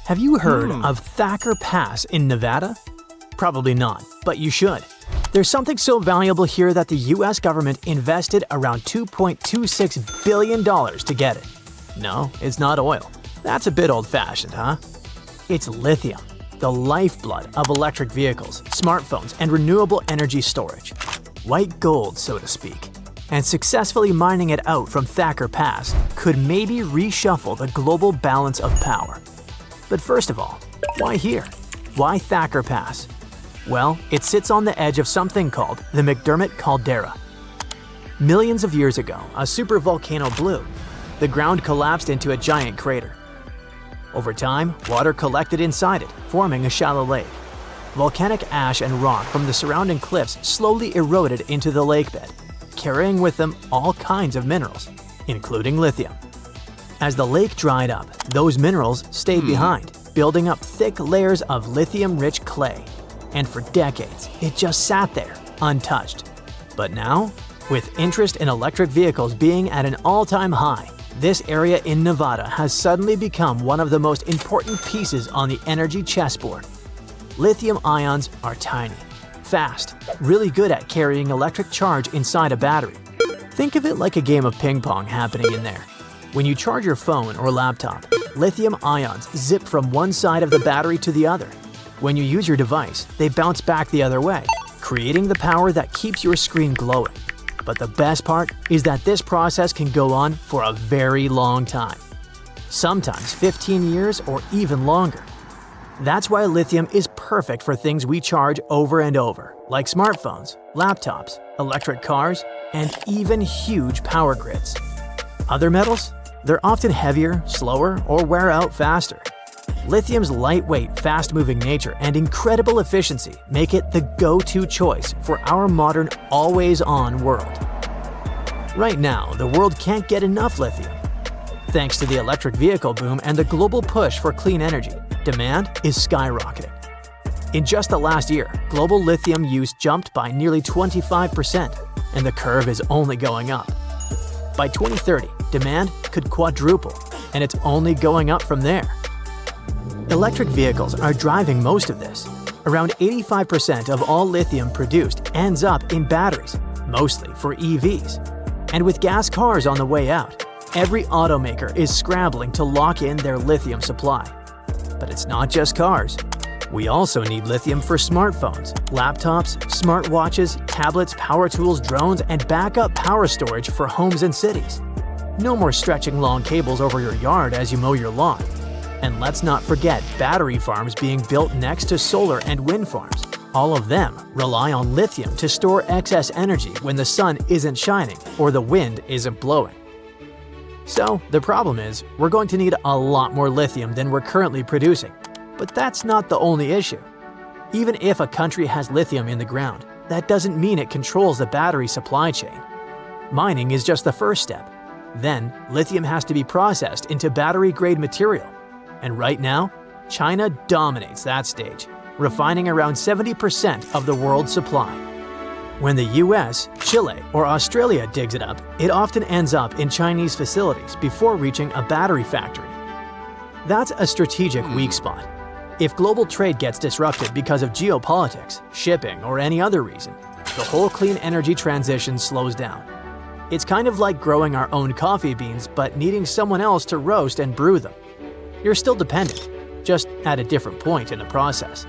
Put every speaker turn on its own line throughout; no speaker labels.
Have you heard of Thacker Pass in Nevada? Probably not, but you should. There's something so valuable here that the US government invested around $2.26 billion to get it. No, it's not oil. That's a bit old-fashioned, huh? It's lithium, the lifeblood of electric vehicles, smartphones, and renewable energy storage. White gold, so to speak. And successfully mining it out from Thacker Pass could maybe reshuffle the global balance of power. But first of all, why here? Why Thacker Pass? Well, it sits on the edge of something called the McDermott Caldera. Millions of years ago, a supervolcano blew. The ground collapsed into a giant crater. Over time, water collected inside it, forming a shallow lake. Volcanic ash and rock from the surrounding cliffs slowly eroded into the lakebed, carrying with them all kinds of minerals, including lithium. As the lake dried up, those minerals stayed behind, building up thick layers of lithium-rich clay. And for decades, it just sat there, untouched. But now, with interest in electric vehicles being at an all-time high, this area in Nevada has suddenly become one of the most important pieces on the energy chessboard. Lithium ions are tiny, fast, really good at carrying electric charge inside a battery. Think of it like a game of ping pong happening in there. When you charge your phone or laptop, lithium ions zip from one side of the battery to the other. When you use your device, they bounce back the other way, creating the power that keeps your screen glowing. But the best part is that this process can go on for a very long time. Sometimes 15 years or even longer. That's why lithium is perfect for things we charge over and over, like smartphones, laptops, electric cars, and even huge power grids. Other metals? They're often heavier, slower, or wear out faster. Lithium's lightweight, fast-moving nature and incredible efficiency make it the go-to choice for our modern, always-on world. Right now, the world can't get enough lithium. Thanks to the electric vehicle boom and the global push for clean energy, demand is skyrocketing. In just the last year, global lithium use jumped by nearly 25%, and the curve is only going up. By 2030, demand could quadruple, and it's only going up from there. Electric vehicles are driving most of this. Around 85% of all lithium produced ends up in batteries, mostly for EVs. And with gas cars on the way out, every automaker is scrambling to lock in their lithium supply. But it's not just cars. We also need lithium for smartphones, laptops, smartwatches, tablets, power tools, drones, and backup power storage for homes and cities. No more stretching long cables over your yard as you mow your lawn. And let's not forget battery farms being built next to solar and wind farms. All of them rely on lithium to store excess energy when the sun isn't shining or the wind isn't blowing. So the problem is, we're going to need a lot more lithium than we're currently producing. But that's not the only issue. Even if a country has lithium in the ground, that doesn't mean it controls the battery supply chain. Mining is just the first step. Then, lithium has to be processed into battery-grade material. And right now, China dominates that stage, refining around 70% of the world's supply. When the US, Chile, or Australia digs it up, it often ends up in Chinese facilities before reaching a battery factory. That's a strategic weak spot. If global trade gets disrupted because of geopolitics, shipping, or any other reason, the whole clean energy transition slows down. It's kind of like growing our own coffee beans but needing someone else to roast and brew them. You're still dependent, just at a different point in the process.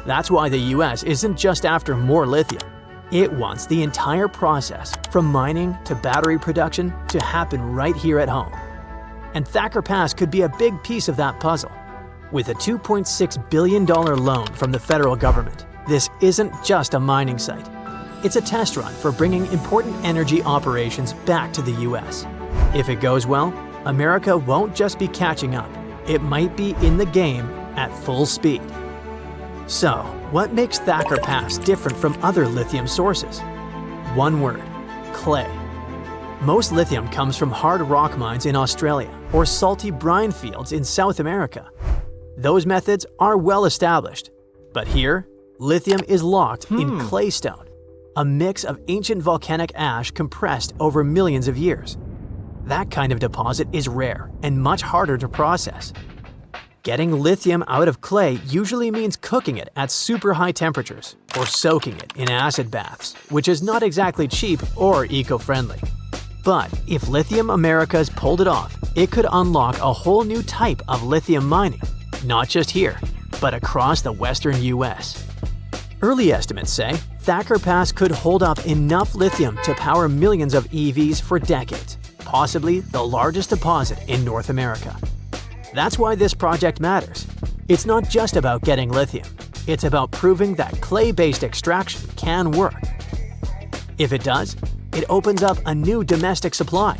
That's why the US isn't just after more lithium. It wants the entire process, from mining to battery production, to happen right here at home. And Thacker Pass could be a big piece of that puzzle. With a $2.6 billion loan from the federal government, this isn't just a mining site. It's a test run for bringing important energy operations back to the US. If it goes well, America won't just be catching up, it might be in the game at full speed. So, what makes Thacker Pass different from other lithium sources? One word: clay. Most lithium comes from hard rock mines in Australia or salty brine fields in South America. Those methods are well established. But here, lithium is locked in claystone, a mix of ancient volcanic ash compressed over millions of years. That kind of deposit is rare and much harder to process. Getting lithium out of clay usually means cooking it at super high temperatures or soaking it in acid baths, which is not exactly cheap or eco-friendly. But if Lithium Americas pulled it off, it could unlock a whole new type of lithium mining, not just here, but across the western US. Early estimates say Thacker Pass could hold up enough lithium to power millions of EVs for decades, possibly the largest deposit in North America. That's why this project matters. It's not just about getting lithium, it's about proving that clay-based extraction can work. If it does, it opens up a new domestic supply.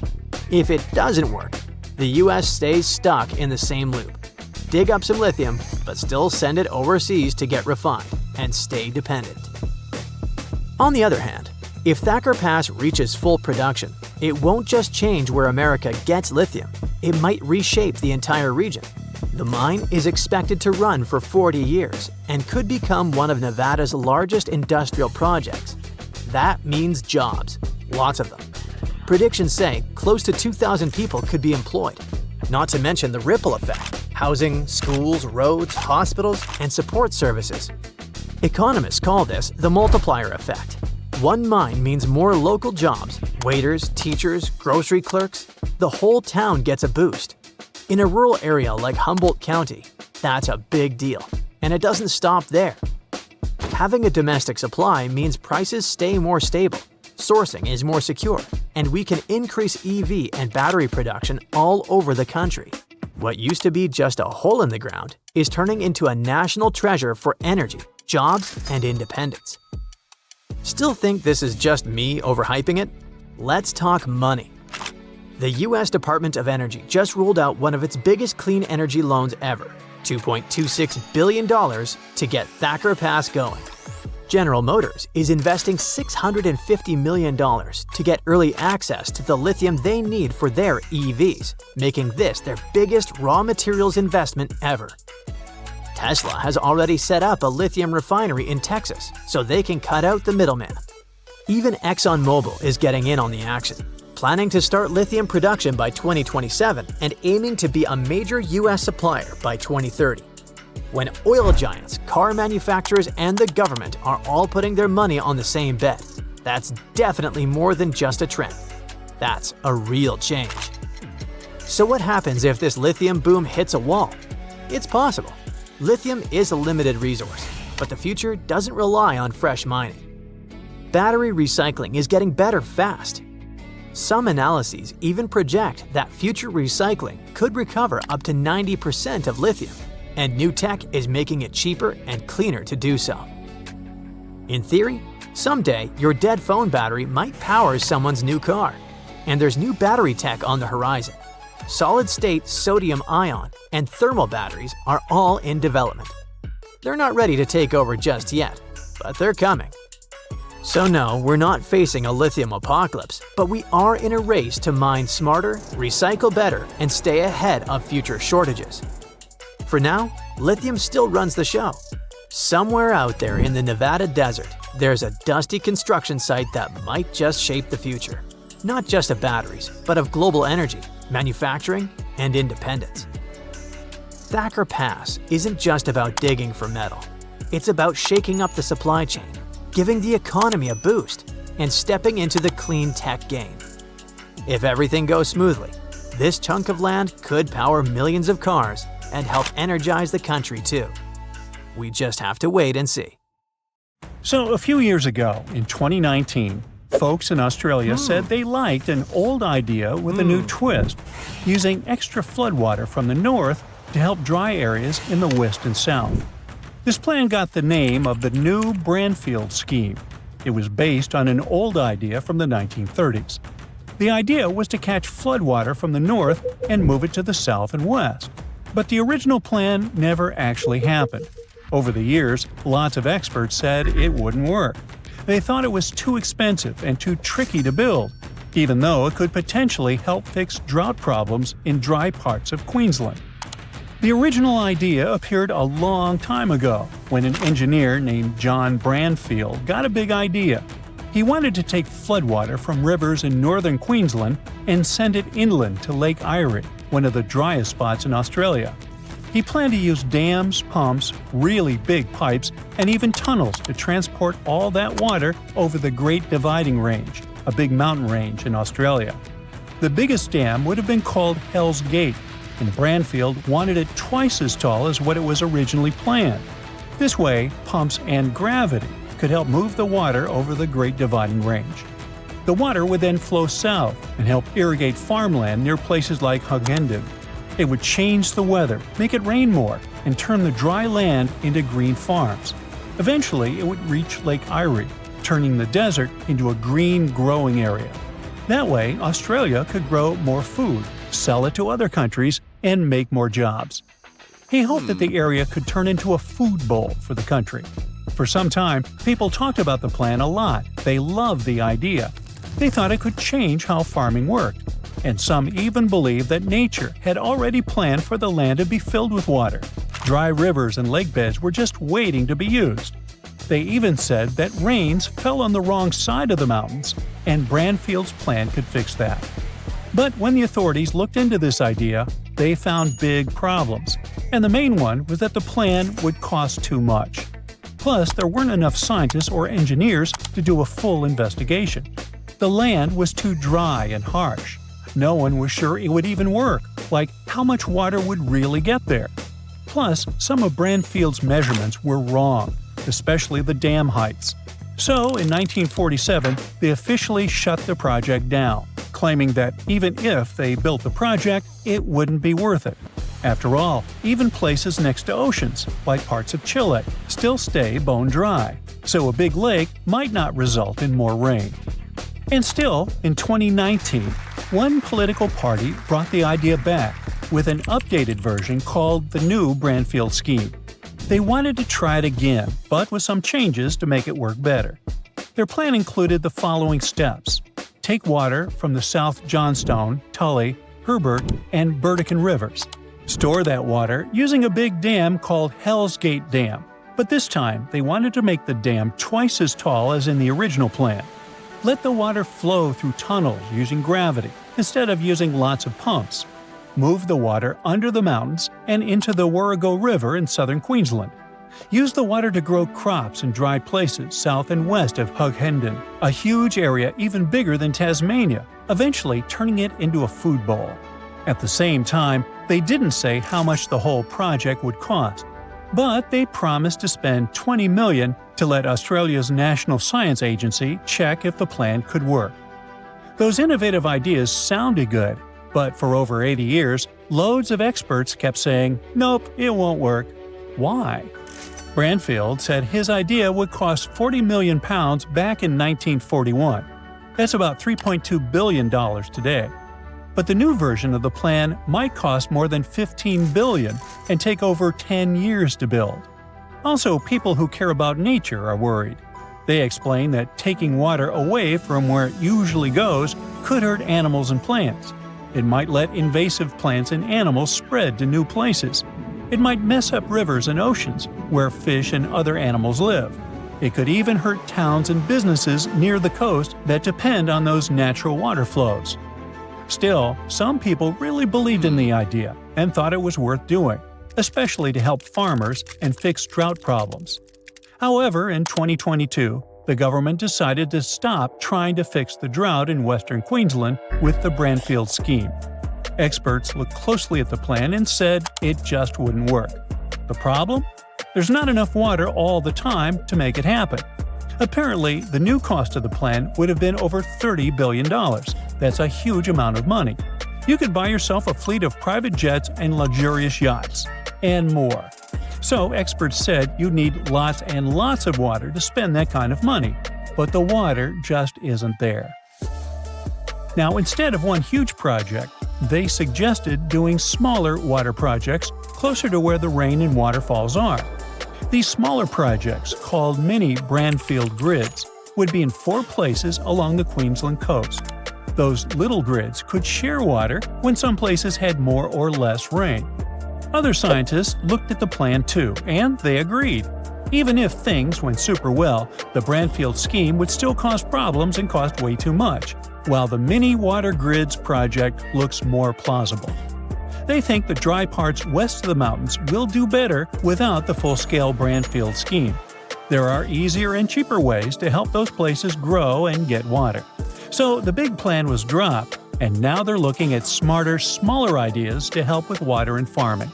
If it doesn't work, the US stays stuck in the same loop. Dig up some lithium, but still send it overseas to get refined and stay dependent. On the other hand, if Thacker Pass reaches full production, it won't just change where America gets lithium, it might reshape the entire region. The mine is expected to run for 40 years and could become one of Nevada's largest industrial projects. That means jobs, lots of them. Predictions say close to 2,000 people could be employed, not to mention the ripple effect: housing, schools, roads, hospitals, and support services. Economists call this the multiplier effect. One mine means more local jobs, waiters, teachers, grocery clerks. The whole town gets a boost. In a rural area like Humboldt County, that's a big deal. And it doesn't stop there. Having a domestic supply means prices stay more stable, sourcing is more secure, and we can increase EV and battery production all over the country. What used to be just a hole in the ground is turning into a national treasure for energy, jobs, and independence. Still think this is just me overhyping it? Let's talk money. The US Department of Energy just ruled out one of its biggest clean energy loans ever, $2.26 billion to get Thacker Pass going. General Motors is investing $650 million to get early access to the lithium they need for their EVs, making this their biggest raw materials investment ever. Tesla has already set up a lithium refinery in Texas so they can cut out the middleman. Even ExxonMobil is getting in on the action, planning to start lithium production by 2027 and aiming to be a major US supplier by 2030. When oil giants, car manufacturers, and the government are all putting their money on the same bet, that's definitely more than just a trend. That's a real change. So what happens if this lithium boom hits a wall? It's possible. Lithium is a limited resource, but the future doesn't rely on fresh mining. Battery recycling is getting better fast. Some analyses even project that future recycling could recover up to 90% of lithium, and new tech is making it cheaper and cleaner to do so. In theory, someday your dead phone battery might power someone's new car, and there's new battery tech on the horizon. Solid-state sodium-ion and thermal batteries are all in development. They're not ready to take over just yet, but they're coming. So no, we're not facing a lithium apocalypse, but we are in a race to mine smarter, recycle better, and stay ahead of future shortages. For now, lithium still runs the show. Somewhere out there in the Nevada desert, there's a dusty construction site that might just shape the future. Not just of batteries, but of global energy, manufacturing, and independence. Thacker Pass isn't just about digging for metal. It's about shaking up the supply chain, giving the economy a boost, and stepping into the clean tech game. If everything goes smoothly, this chunk of land could power millions of cars and help energize the country too. We just have to wait and see.
So a few years ago, in 2019, folks in Australia said they liked an old idea with a new twist, using extra floodwater from the north to help dry areas in the west and south. This plan got the name of the new Bradfield scheme. It was based on an old idea from the 1930s. The idea was to catch floodwater from the north and move it to the south and west. But the original plan never actually happened. Over the years, lots of experts said it wouldn't work. They thought it was too expensive and too tricky to build, even though it could potentially help fix drought problems in dry parts of Queensland. The original idea appeared a long time ago, when an engineer named John Bradfield got a big idea. He wanted to take floodwater from rivers in northern Queensland and send it inland to Lake Erie, one of the driest spots in Australia. He planned to use dams, pumps, really big pipes, and even tunnels to transport all that water over the Great Dividing Range, a big mountain range in Australia. The biggest dam would have been called Hell's Gate, and Bradfield wanted it twice as tall as what it was originally planned. This way, pumps and gravity could help move the water over the Great Dividing Range. The water would then flow south and help irrigate farmland near places like Hughenden. It would change the weather, make it rain more, and turn the dry land into green farms. Eventually, it would reach Lake Erie, turning the desert into a green growing area. That way, Australia could grow more food, sell it to other countries, and make more jobs. He hoped that the area could turn into a food bowl for the country. For some time, people talked about the plan a lot. They loved the idea. They thought it could change how farming worked. And some even believed that nature had already planned for the land to be filled with water. Dry rivers and lake beds were just waiting to be used. They even said that rains fell on the wrong side of the mountains, and Bradfield's plan could fix that. But when the authorities looked into this idea, they found big problems. And the main one was that the plan would cost too much. Plus, there weren't enough scientists or engineers to do a full investigation. The land was too dry and harsh. No one was sure it would even work, like how much water would really get there. Plus, some of Bradfield's measurements were wrong, especially the dam heights. So, in 1947, they officially shut the project down, claiming that even if they built the project, it wouldn't be worth it. After all, even places next to oceans, like parts of Chile, still stay bone dry, so a big lake might not result in more rain. And still, in 2019, one political party brought the idea back with an updated version called the new Bradfield scheme. They wanted to try it again, but with some changes to make it work better. Their plan included the following steps. Take water from the South Johnstone, Tully, Herbert, and Burdekin rivers. Store that water using a big dam called Hell's Gate Dam, but this time they wanted to make the dam twice as tall as in the original plan. Let the water flow through tunnels using gravity instead of using lots of pumps. Move the water under the mountains and into the Warrego River in southern Queensland. Use the water to grow crops in dry places south and west of Hughenden, a huge area even bigger than Tasmania, eventually turning it into a food bowl. At the same time, they didn't say how much the whole project would cost, but they promised to spend $20 million to let Australia's National Science Agency check if the plan could work. Those innovative ideas sounded good, but for over 80 years, loads of experts kept saying, "Nope, it won't work." Why? Bradfield said his idea would cost £40 million back in 1941. That's about $3.2 billion today. But the new version of the plan might cost more than $15 billion and take over 10 years to build. Also, people who care about nature are worried. They explain that taking water away from where it usually goes could hurt animals and plants. It might let invasive plants and animals spread to new places. It might mess up rivers and oceans, where fish and other animals live. It could even hurt towns and businesses near the coast that depend on those natural water flows. Still, some people really believed in the idea and thought it was worth doing, especially to help farmers and fix drought problems. However, in 2022, the government decided to stop trying to fix the drought in western Queensland with the Bradfield scheme. Experts looked closely at the plan and said it just wouldn't work. The problem? There's not enough water all the time to make it happen. Apparently, the new cost of the plan would have been over $30 billion. That's a huge amount of money. You could buy yourself a fleet of private jets and luxurious yachts, and more. So experts said you'd need lots and lots of water to spend that kind of money, but the water just isn't there. Now, instead of one huge project, they suggested doing smaller water projects closer to where the rain and waterfalls are. These smaller projects, called mini Bradfield grids, would be in 4 places along the Queensland coast. Those little grids could share water when some places had more or less rain. Other scientists looked at the plan too, and they agreed. Even if things went super well, the Bradfield scheme would still cause problems and cost way too much, while the mini water grids project looks more plausible. They think the dry parts west of the mountains will do better without the full-scale Bradfield scheme. There are easier and cheaper ways to help those places grow and get water. So the big plan was dropped, and now they're looking at smarter, smaller ideas to help with water and farming.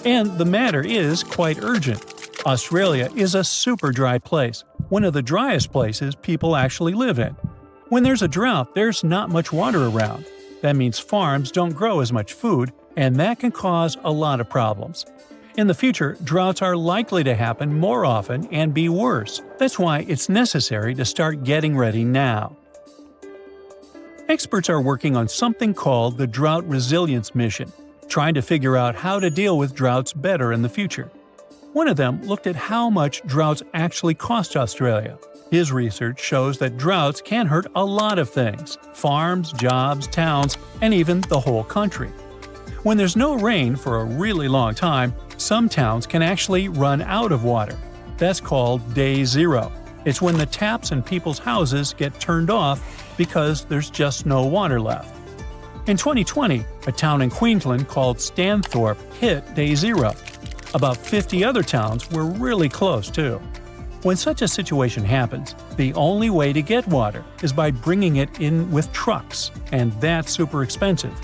And the matter is quite urgent. Australia is a super dry place, one of the driest places people actually live in. When there's a drought, there's not much water around. That means farms don't grow as much food, and that can cause a lot of problems. In the future, droughts are likely to happen more often and be worse. That's why it's necessary to start getting ready now. Experts are working on something called the Drought Resilience Mission, trying to figure out how to deal with droughts better in the future. One of them looked at how much droughts actually cost Australia. His research shows that droughts can hurt a lot of things – farms, jobs, towns, and even the whole country. When there's no rain for a really long time, some towns can actually run out of water. That's called day zero. It's when the taps in people's houses get turned off because there's just no water left. In 2020, a town in Queensland called Stanthorpe hit day zero. About 50 other towns were really close too. When such a situation happens, the only way to get water is by bringing it in with trucks, and that's super expensive.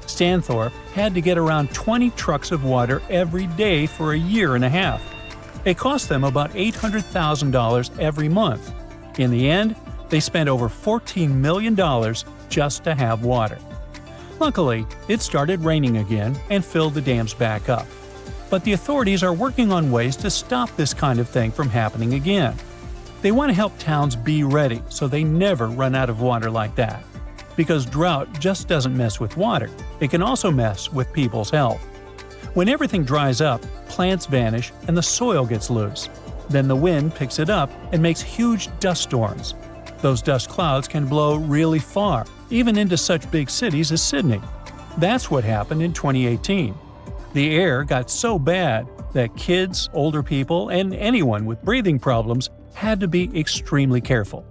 Stanthorpe had to get around 20 trucks of water every day for a year and a half. It cost them about $800,000 every month. In the end, they spent over $14 million just to have water. Luckily, it started raining again and filled the dams back up. But the authorities are working on ways to stop this kind of thing from happening again. They want to help towns be ready so they never run out of water like that. Because drought just doesn't mess with water, it can also mess with people's health. When everything dries up, plants vanish and the soil gets loose. Then the wind picks it up and makes huge dust storms. Those dust clouds can blow really far, even into such big cities as Sydney. That's what happened in 2018. The air got so bad that kids, older people, and anyone with breathing problems had to be extremely careful.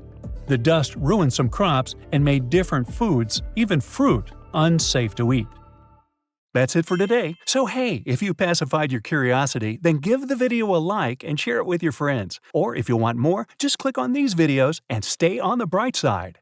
The dust ruined some crops and made different foods, even fruit, unsafe to eat. That's it for today. So hey, if you pacified your curiosity, then give the video a like and share it with your friends. Or if you want more, just click on these videos and stay on the bright side.